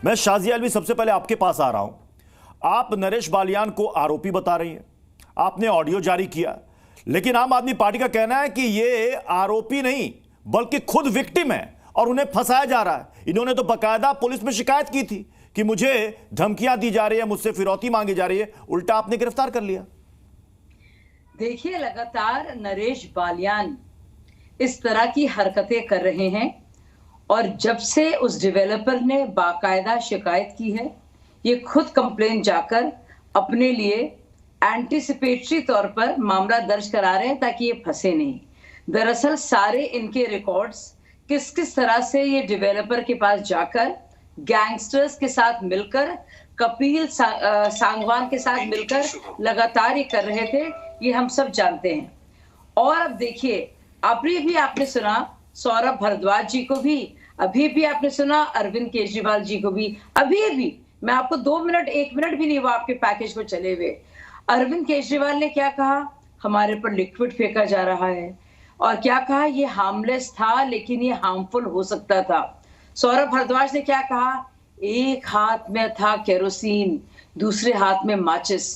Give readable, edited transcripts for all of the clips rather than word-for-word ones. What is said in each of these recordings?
मैं शाजिया अलवी सबसे पहले आपके पास आ रहा हूं। आप नरेश बालियान को आरोपी बता रही हैं, आपने ऑडियो जारी किया, लेकिन आम आदमी पार्टी का कहना है कि ये आरोपी नहीं बल्कि खुद विक्टिम है और उन्हें फंसाया जा रहा है। इन्होंने तो बकायदा पुलिस में शिकायत की थी कि मुझे धमकियां दी जा रही है, मुझसे फिरौती मांगी जा रही है, उल्टा आपने गिरफ्तार कर लिया। देखिए, लगातार नरेश बालियान इस तरह की हरकतें कर रहे हैं और जब से उस डेवलपर ने बाकायदा शिकायत की है, ये खुद कंप्लेंट जाकर अपने लिए एंटीसिपेटरी तौर पर मामला दर्ज करा रहे हैं ताकि ये फंसे नहीं। दरअसल सारे इनके रिकॉर्ड्स किस किस तरह से ये डेवलपर के पास जाकर गैंगस्टर्स के साथ मिलकर, कपिल सांगवान के साथ मिलकर लगातार ये कर रहे थे, ये हम सब जानते हैं। और अब देखिए, अभी भी आपने सुना सौरभ भारद्वाज जी को भी, अभी भी आपने सुना अरविंद केजरीवाल जी को भी, अभी भी मैं आपको 2 मिनट 1 मिनट भी नहीं हुआ आपके पैकेज को चले हुए। अरविंद केजरीवाल ने क्या कहा? हमारे पर लिक्विड फेंका जा रहा है। और क्या कहा? ये हार्मलेस था लेकिन ये हार्मफुल हो सकता था। सौरभ भारद्वाज ने क्या कहा? एक हाथ में था केरोसिन, दूसरे हाथ में माचिस।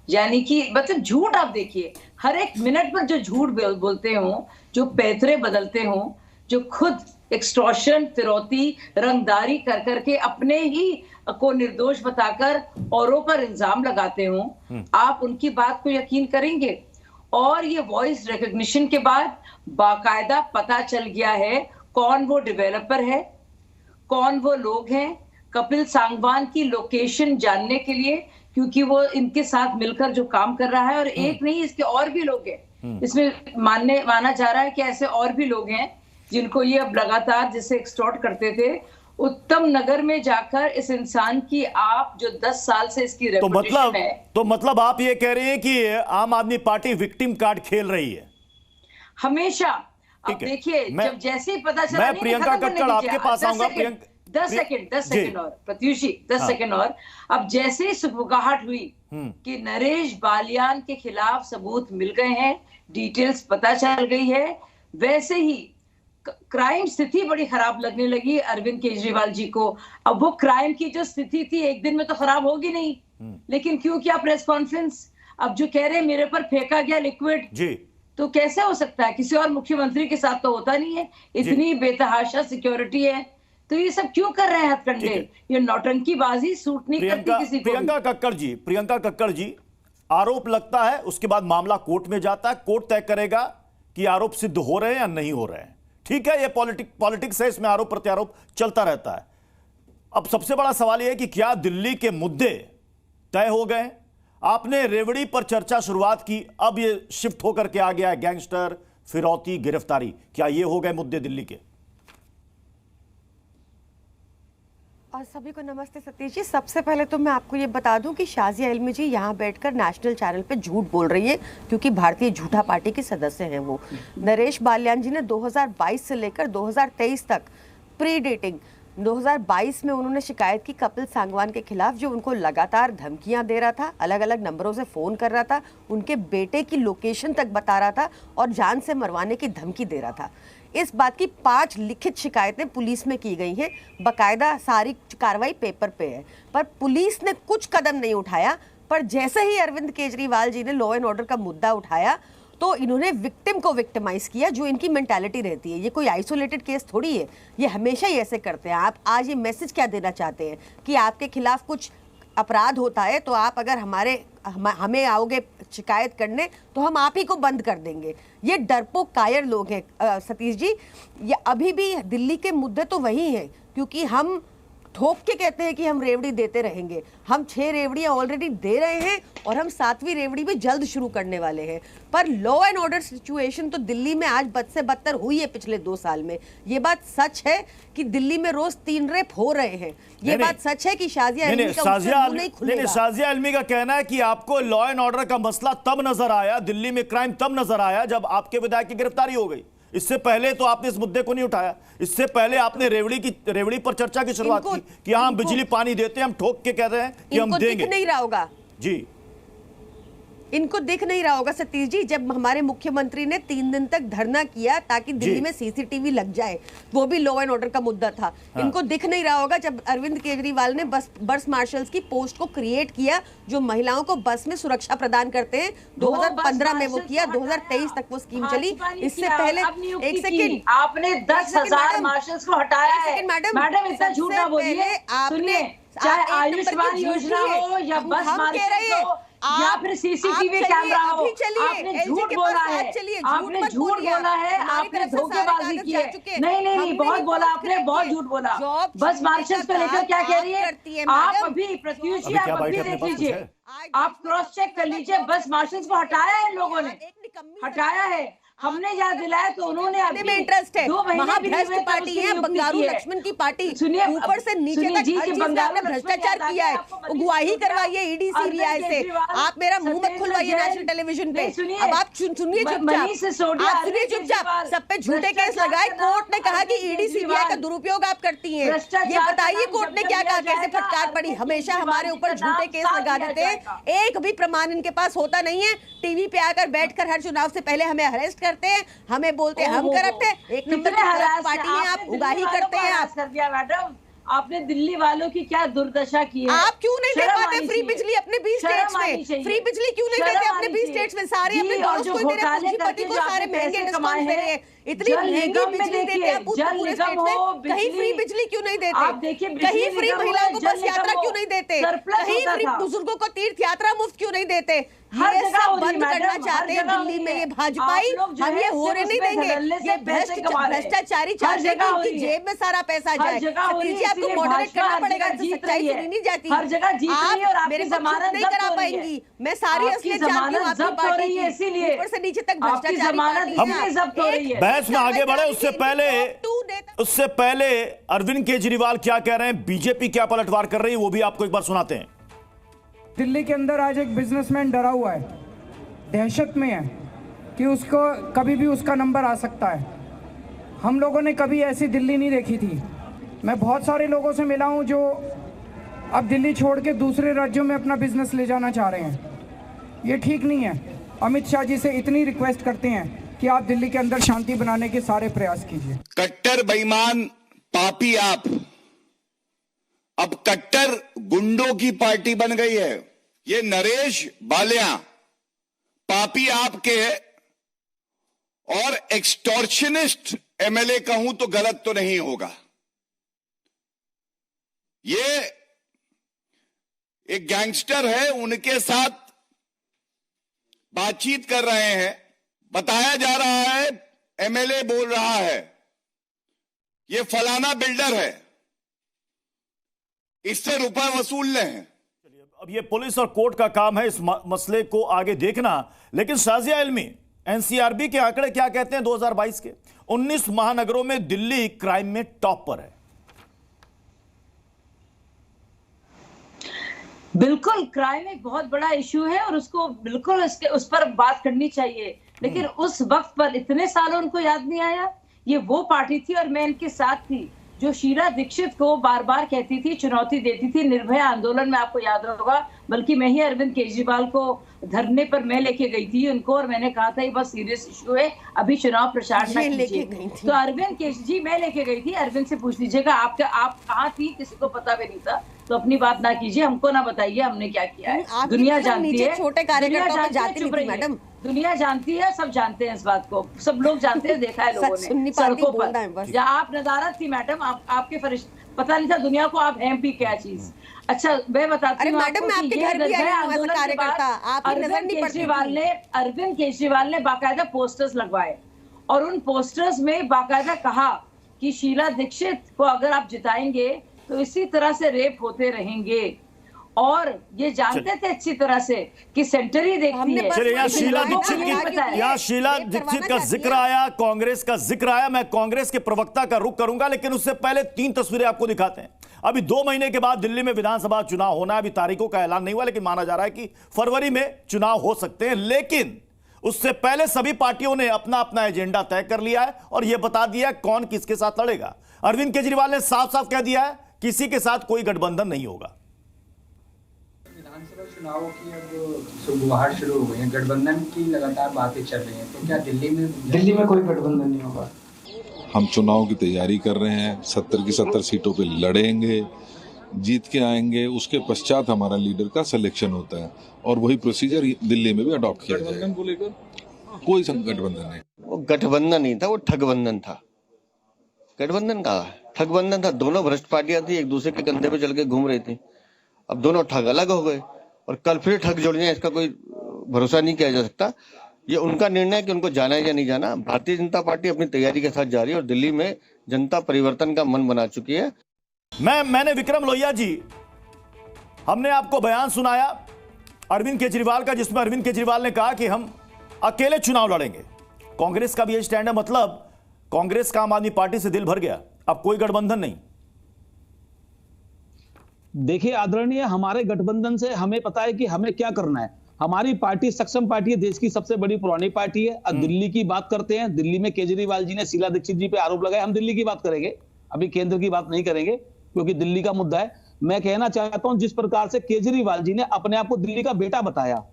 यानी कि मतलब झूठ। आप देखिए, हर एक मिनट पर जो झूठ बोलते हो, जो पैतरे बदलते हो, जो खुद एक्सटॉर्शन, फिरौती, रंगदारी कर करके अपने ही को निर्दोष बताकर औरों पर इल्जाम लगाते हो, आप उनकी बात को यकीन करेंगे? और ये वॉइस रिकॉग्निशन के बाद बाकायदा पता चल गया है कौन वो डेवलपर है, कौन वो लोग हैं। कपिल सांगवान की लोकेशन जानने के लिए, क्योंकि वो इनके साथ मिलकर जो काम कर रहा है, और एक नहीं, इसके और भी लोग हैं। इसमें माना जा रहा है कि ऐसे और भी लोग हैं जिनको ये अब लगातार जिसे एक्सटॉर्ट करते थे। उत्तम नगर में जाकर इस इंसान की, आप जो 10 साल से इसकी रेपुटेशन है, तो मतलब आप ये कह रहे हैं कि आम आदमी पार्टी विक्टिम कार्ड खेल रही है हमेशा। अब देखिए, जब जैसे ही पता चला, मैं प्रियंका कक्कड़ आपके पास आऊंगा। 10 सेकंड और प्रत्युष जी, 10 सेकंड और। अब जैसे ही सुबुगाहट हुई कि नरेश बालियान के खिलाफ सबूत मिल गए हैं, डिटेल्स पता चल गई है, वैसे ही क्राइम स्थिति बड़ी खराब लगने लगी अरविंद केजरीवाल जी को। अब वो क्राइम की जो स्थिति थी एक दिन में तो खराब होगी नहीं, लेकिन क्यों किया प्रेस कॉन्फ्रेंस? अब जो कह रहे हैं मेरे पर फेंका गया लिक्विड जी, तो कैसे हो सकता है? किसी और मुख्यमंत्री के साथ तो होता नहीं है। इतनी बेतहाशा सिक्योरिटी है, तो ये सब क्यों कर रहे हैं हथकंडे? ये नौटंकीबाजी सूट नहीं करती किसी को। प्रियंका कक्कड़ जी, आरोप लगता है, उसके बाद मामला कोर्ट में जाता है, कोर्ट तय करेगा कि आरोप सिद्ध हो रहे हैं या नहीं हो रहे हैं। ठीक है, ये पॉलिटिक्स है, इसमें आरोप प्रत्यारोप चलता रहता है। अब सबसे बड़ा सवाल यह है कि क्या दिल्ली के मुद्दे तय हो गए? आपने रेवड़ी पर चर्चा शुरुआत की, अब ये शिफ्ट होकर के आ गया है गैंगस्टर, फिरौती, गिरफ्तारी। क्या ये हो गए मुद्दे दिल्ली के? और सभी को नमस्ते सतीश जी। सबसे पहले तो मैं आपको ये बता दूं कि शाजिया इल्मी जी यहाँ बैठकर नेशनल चैनल पे झूठ बोल रही है, क्योंकि भारतीय झूठा पार्टी के सदस्य हैं वो। नरेश बालियान जी ने 2022 से लेकर 2023 तक प्री डेटिंग 2022 में उन्होंने शिकायत की कपिल सांगवान के खिलाफ, जो उनको लगातार धमकियां दे रहा था, अलग अलग नंबरों से फ़ोन कर रहा था, उनके बेटे की लोकेशन तक बता रहा था और जान से मरवाने की धमकी दे रहा था। इस बात की 5 लिखित शिकायतें पुलिस में की गई हैं, बाकायदा सारी कार्रवाई पेपर पे है, पर पुलिस ने कुछ कदम नहीं उठाया। पर जैसे ही अरविंद केजरीवाल जी ने लॉ एंड ऑर्डर का मुद्दा उठाया, तो इन्होंने विक्टिम को विक्टिमाइज किया, जो इनकी मेंटालिटी रहती है। ये कोई आइसोलेटेड केस थोड़ी है, ये हमेशा ही ऐसे करते हैं। आप आज ये मैसेज क्या देना चाहते हैं कि आपके खिलाफ कुछ अपराध होता है तो आप अगर हमें आओगे शिकायत करने तो हम आप ही को बंद कर देंगे? ये डरपोक कायर लोग हैं सतीश जी। ये अभी भी दिल्ली के मुद्दे तो वही हैं, क्योंकि हम ठोक के कहते हैं कि हम रेवड़ी देते रहेंगे। हम 6 रेवड़ियां ऑलरेडी दे रहे हैं और हम 7वीं रेवड़ी भी जल्द शुरू करने वाले हैं। पर लॉ एंड ऑर्डर सिचुएशन तो दिल्ली में आज बद से बदतर हुई है पिछले 2 साल में। ये बात सच है कि दिल्ली में रोज 3 रेप हो रहे हैं। ये बात सच है कि शाजिया इल्मी का शाजिया इल्मी का कहना है कि आपको लॉ एंड ऑर्डर का मसला तब नजर आया, दिल्ली में क्राइम तब नजर आया जब आपके विधायक की गिरफ्तारी हो गई। इससे पहले तो आपने इस मुद्दे को नहीं उठाया। इससे पहले आपने रेवड़ी पर चर्चा की शुरुआत की कि हम बिजली पानी देते हैं, हम ठोक के कहते हैं कि हम देंगे। नहीं रहा होगा जी, इनको दिख नहीं रहा होगा सतीश जी, जब हमारे मुख्यमंत्री ने 3 दिन तक धरना किया ताकि दिल्ली में सीसीटीवी लग जाए, वो भी लॉ एंड ऑर्डर का मुद्दा था। हाँ। इनको दिख नहीं रहा होगा जब अरविंद केजरीवाल ने बस मार्शल्स की पोस्ट को क्रिएट किया, जो महिलाओं को बस में सुरक्षा प्रदान करते हैं। 2015 में वो किया, 2023 तक वो स्कीम चली। इससे पहले एक सेकेंड, आपने 10,000 मार्शल्स को हटाया है। मैडम इतना झूठ ना बोलिए। आपने चाहे आयुष्मान योजना हो या बस मार्शल्स हो या फिर सीसीटीवी कैमरा हो, आपने झूठ बोला है। आपने झूठ बोला है, आपने धोखेबाजी की है। नहीं, बहुत बोला आपने, बहुत झूठ बोला। बस मार्शल्स को लेकर क्या कह रही है आप? अभी प्रत्युष जी, आप अभी देख लीजिए, आप क्रॉस चेक कर लीजिए। बस मार्शल्स को हटाया है, लोगों ने हटाया है। हमने याद दिलाया तो उन्होंने अभी में इंटरेस्ट है। 2 महीने भी नहीं हुए तब पार्टी है बंगारू लक्ष्मण की पार्टी, सुनिए ऊपर से नीचे तक हर चीज में आपने भ्रष्टाचार किया है। गुआही करवाइए ईडी सीबीआई से। आप मेरा मुंह मत खुलवाइए नेशनल टेलीविजन पे। अब आप सुनिए चुपचाप। सब पे झूठे केस लगाए। कोर्ट ने कहा कि ईडी सीबीआई का दुरुपयोग आप करती हैं। ये बताइए कोर्ट ने क्या कहा, कैसे फटकार पड़ी? हमेशा हमारे ऊपर झूठे केस लगा देते हैं, एक भी प्रमाण इनके पास होता नहीं है। टीवी पे आकर बैठकर हर चुनाव से पहले हमें अरेस्ट करते हैं, हमें बोलते हैं हम करप्ट हैं। एक नंबर की पार्टी है आप, उगाही करते हैं आप। कर दिया मैडम, आपने दिल्ली वालों की क्या दुर्दशा की है। आप क्यों नहीं दे पाते फ्री बिजली अपने 20 स्टेट्स में? फ्री बिजली क्यों नहीं देते अपने 20 स्टेट्स में? सारे अपने दोस्त को दे रहे हैं, पूंजीपति को सारे महंगे डिस्काउंट दे रहे हैं। इतनी महंगी बिजली देते हैं पूरे स्टेट में, कहीं फ्री बिजली क्यों नहीं देते? कहीं फ्री महिलाओं को बस यात्रा क्यों नहीं देते? कहीं फ्री बुजुर्गों को तीर्थ यात्रा मुफ्त क्यों नहीं देते? ये सब बंद करना चाहते हैं दिल्ली में ये भाजपाई। हम ये होने नहीं देंगे। ये भ्रष्टाचारी चाहते हैं कि इनकी जेब में सारा पैसा जाए। सतीश जी, आपको मॉडरेट करना पड़ेगा, सच्चाई सुनी नहीं जाती। आप मेरे को चुप नहीं करा पाएंगी। मैं सारी असलियत जानती हूँ आपकी पार्टी की, ऊपर से नीचे तक भ्रष्टाचारी पार्टी है। बहस में आगे बढ़े उससे पहले अरविंद केजरीवाल क्या कह रहे हैं, बीजेपी क्या पलटवार कर रही है, वो भी आपको एक बार सुनाते हैं। दिल्ली के अंदर आज एक बिजनेसमैन डरा हुआ है, दहशत में है कि उसको कभी भी उसका नंबर आ सकता है। हम लोगों ने कभी ऐसी दिल्ली नहीं देखी थी। मैं बहुत सारे लोगों से मिला हूं जो अब दिल्ली छोड़ के दूसरे राज्यों में अपना बिजनेस ले जाना चाह रहे हैं। ये ठीक नहीं है। अमित शाह जी से इतनी रिक्वेस्ट करते हैं कि आप दिल्ली के अंदर शांति बनाने के सारे प्रयास कीजिए। कट्टर बेईमान पापी आप अब कट्टर गुंडों की पार्टी बन गई है। ये नरेश बालिया पापी आपके और एक्सटॉर्शनिस्ट एमएलए कहूं तो गलत तो नहीं होगा। ये एक गैंगस्टर है, उनके साथ बातचीत कर रहे हैं। बताया जा रहा है, एमएलए बोल रहा है ये फलाना बिल्डर है, इससे रुपए वसूल लें। अब ये पुलिस और कोर्ट का काम है इस मसले को आगे देखना। लेकिन शाजिया इल्मी, एनसीआरबी के आंकड़े क्या कहते हैं 2022 के? 19 महानगरों में दिल्ली क्राइम में टॉप पर है। बिल्कुल, क्राइम एक बहुत बड़ा इशू है और उसको बिल्कुल उस पर बात करनी चाहिए। लेकिन उस वक्त पर इतने सालों उनको याद नहीं आया। ये वो पार्टी थी और मैं इनके साथ थी जो शीला दीक्षित को बार बार कहती थी, चुनौती देती थी निर्भया आंदोलन में, आपको याद होगा। बल्कि मैं ही अरविंद केजरीवाल को धरने पर मैं लेके गई थी उनको, और मैंने कहा था ये बहुत सीरियस इशू है, अभी चुनाव प्रचार न कीजिए। तो अरविंद केजरी मैं लेके गई थी। अरविंद से पूछ लीजिएगा आप कहाँ थी, किसी को पता भी नहीं था। तो अपनी बात ना कीजिए, हमको ना बताइए हमने क्या किया है। दुनिया जानती है, छोटे कार्यकर्ताओं को जाती नहीं मैडम। दुनिया जानती है, सब जानते हैं इस बात को, सब लोग जानते हैं, देखा है लोगों ने सड़कों पर। या आप नजारत थी मैडम, आपके फरिश्ते पता नहीं था दुनिया को आप हैं भी क्या चीज। अच्छा मैं बताती हूँ मैडम, मैं आपके घर भी आई हूं एज अ कार्यकर्ता, आपकी नजर नहीं पड़ती। अरविंद केजरीवाल ने बाकायदा पोस्टर्स लगवाए और उन पोस्टर्स में बाकायदा कहा कि शीला दीक्षित को अगर आप जिताएंगे तो इसी तरह से रेप होते रहेंगे। और ये जानते थे अच्छी तरह से कि सेंटर ही देखती है। चलिए, यहाँ शीला दीक्षित का जिक्र आया, कांग्रेस का जिक्र आया। मैं कांग्रेस के प्रवक्ता का रुख करूंगा, लेकिन उससे पहले 3 तस्वीरें आपको दिखाते हैं। अभी 2 महीने के बाद दिल्ली में विधानसभा चुनाव होना है। अभी तारीखों का ऐलान नहीं हुआ, लेकिन माना जा रहा है कि फरवरी में चुनाव हो सकते हैं। लेकिन उससे पहले सभी पार्टियों ने अपना अपना एजेंडा तय कर लिया है और यह बता दिया कौन किसके साथ लड़ेगा। अरविंद केजरीवाल ने साफ साफ कह दिया है किसी के साथ कोई गठबंधन नहीं होगा। चुनाव की अब सुगबुगाहट शुरू हो गई है, गठबंधन की लगातार बातें चल रही हैं, तो क्या दिल्ली में कोई गठबंधन नहीं होगा? हम चुनाव की तैयारी कर रहे हैं, 70 की 70 सीटों पे लड़ेंगे, जीत के आएंगे। उसके पश्चात हमारा लीडर का सिलेक्शन होता है और वही प्रोसीजर दिल्ली में भी अडॉप्ट किया जाएगा। गठबंधन को लेकर कोई गठबंधन नहीं। वो गठबंधन नहीं था, वो ठगबंधन था। गठबंधन कहा है, ठगबंधन था। दोनों भ्रष्ट पार्टियां थी, एक दूसरे के कंधे पे चल के घूम रही थी। अब दोनों ठग अलग हो गए और कल फिर ठग जुड़ जाए, इसका कोई भरोसा नहीं किया जा सकता। ये उनका निर्णय है कि उनको जाना है या नहीं जाना। भारतीय जनता पार्टी अपनी तैयारी के साथ जा रही है और दिल्ली में जनता परिवर्तन का मन बना चुकी है। मैंने विक्रम लोहिया जी, हमने आपको बयान सुनाया अरविंद केजरीवाल का, जिसमें अरविंद केजरीवाल ने कहा कि हम अकेले चुनाव लड़ेंगे। कांग्रेस का भी यही स्टैंड है, मतलब कांग्रेस का आम आदमी पार्टी से दिल भर गया, अब कोई गठबंधन नहीं। देखिए आदरणीय, हमारे गठबंधन से हमें पता है कि हमें क्या करना है। हमारी पार्टी सक्षम पार्टी है, देश की सबसे बड़ी पुरानी पार्टी है। अब दिल्ली की बात करते हैं। दिल्ली में केजरीवाल जी ने शीला दीक्षित जी पे आरोप लगाए। हम दिल्ली की बात करेंगे, अभी केंद्र की बात नहीं करेंगे क्योंकि दिल्ली का मुद्दा है। मैं कहना चाहता हूं, जिस प्रकार से केजरीवाल जी ने अपने आप को दिल्ली का बेटा बताया,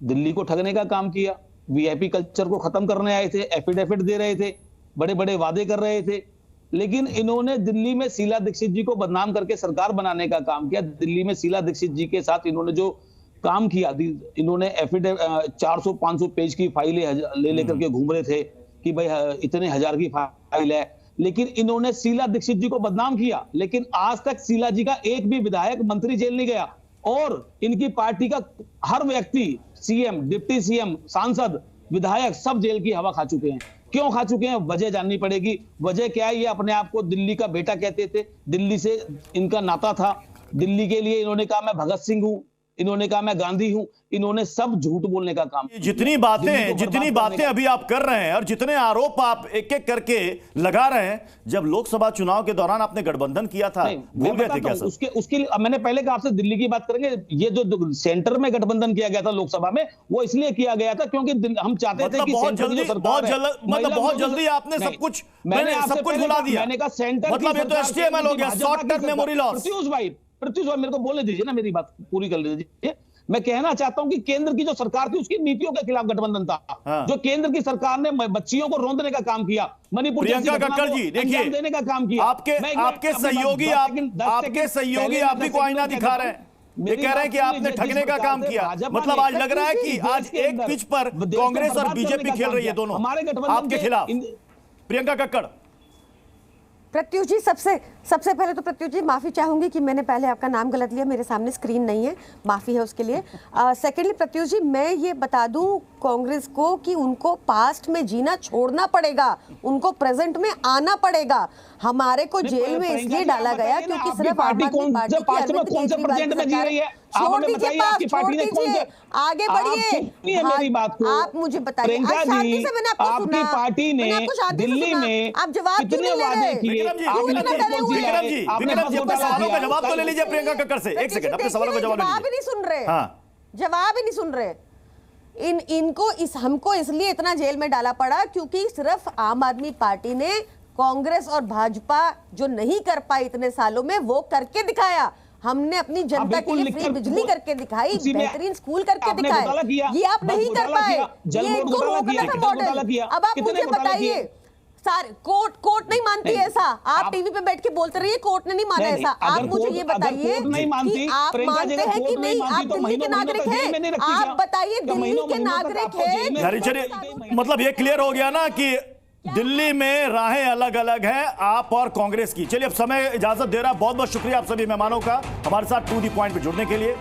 दिल्ली को ठगने का काम किया, वीआईपी कल्चर को खत्म करने आए थे, एफिडेविट दे रहे थे, बड़े बड़े वादे कर रहे थे, लेकिन इन्होंने दिल्ली में शीला दीक्षित जी को बदनाम करके सरकार बनाने का काम किया। दिल्ली में शीला दीक्षित जी के साथ इन्होंने जो काम किया, इन्होंने एफिडेविट 400-500 पेज की फाइलें ले लेकर के घूम रहे थे कि भाई इतने हजार की फाइल है, लेकिन इन्होंने शीला दीक्षित जी को बदनाम किया। लेकिन आज तक शीला जी का एक भी विधायक मंत्री जेल नहीं गया और इनकी पार्टी का हर व्यक्ति, सीएम, डिप्टी सीएम, सांसद, विधायक सब जेल की हवा खा चुके हैं। क्यों खा चुके हैं, वजह जाननी पड़ेगी। वजह क्या है, ये अपने आप को दिल्ली का बेटा कहते थे, दिल्ली से इनका नाता था। दिल्ली के लिए इन्होंने कहा मैं भगत सिंह हूं, इन्होंने कहा मैं गांधी हूं, इन्होंने सब झूठ बोलने का काम। जितनी बातें अभी आप कर रहे हैं और जितने आरोप आप एक एक करके लगा रहे हैं, जब लोकसभा चुनाव के दौरान आपने गठबंधन किया था, भूल गए थे क्या सर? उसके मैंने पहले कहा आपसे दिल्ली की बात करेंगे। ये जो सेंटर में गठबंधन किया गया था लोकसभा में, वो इसलिए किया गया था क्योंकि हम चाहते थे कि बहुत जल्दी आपने सब कुछ भुला दिया। मैंने कहा सेंटर, मतलब ये तो एचटीएमएल हो गया, short term memory loss. Pratyush भाई मेरे को बोलने दीजिए ना, मेरी बात पूरी कर लीजिए। मैं कहना चाहता हूं कि केंद्र की जो सरकार थी उसकी नीतियों के खिलाफ गठबंधन था। जो केंद्र की सरकार ने बच्चियों को रोंदने का काम किया, मणिपुर प्रियंका कक्कड़ जी देखिए, देने का काम किया। आपके सहयोगी आप भी को आईना दिखा रहे हैं, ये कह रहे हैं कि आपने ठगने का काम किया। मतलब आज लग रहा है कि आज एक पिच पर कांग्रेस और बीजेपी खेल रही है, दोनों आपके खिलाफ। प्रियंका कक्कड़। प्रत्युष जी, सबसे पहले तो प्रत्युष जी माफी चाहूंगी कि मैंने पहले आपका नाम गलत लिया, मेरे सामने स्क्रीन नहीं है, माफी है उसके लिए। सेकेंडली प्रत्युष जी, मैं ये बता दूं कांग्रेस को कि उनको पास्ट में जीना छोड़ना पड़ेगा, उनको प्रेजेंट में आना पड़ेगा। हमारे को जेल में इसलिए डाला गया क्योंकि सिर्फ आम आदमी पार्टी की अरविंद केजरीवाल सरकार। छोड़ दीजिए पास, छोड़ दीजिए, आगे बढ़िए। मेरी बात को आप मुझे बताइए, शांति से मैंने आपको सुना, पार्टी ने दिल्ली में आप जवाब क्यों नहीं ले रहे? विक्रम जी, अपने सवालों का जवाब तो ले लीजिए प्रियंका कक्कड़ से। एक सेकंड, अपने सवालों का जवाब ही नहीं सुन रहे। जवाब ही नहीं सुन रहे। हमको इसलिए इतना जेल में डाला पड़ा क्योंकि सिर्फ आम आदमी पार्टी ने कांग्रेस और भाजपा जो नहीं कर पाई इतने सालों में, वो करके दिखाया। हमने अपनी जनता के लिए फ्री बिजली करके दिखाई, बेहतरीन स्कूल करके दिखाए, ये आप नहीं कर पाए। ये इनको रोकना था मॉडल। अब आप मुझे बताइए, सारे कोर्ट नहीं मानती ऐसा? आप टीवी पे बैठ के बोलते रहिए कोर्ट ने नहीं माना ऐसा। आप मुझे ये बताइए कि आप मानते हैं कि नहीं? आप दिल्ली के नागरिक हैं, आप बताइए दिल्ली के नागरिक हैं। मतलब ये क्लियर हो गया ना कि दिल्ली में राहें अलग अलग हैं आप और कांग्रेस की। चलिए अब समय इजाजत दे रहा है। बहुत बहुत शुक्रिया आप सभी मेहमानों का हमारे साथ टू दी पॉइंट पे जुड़ने के लिए।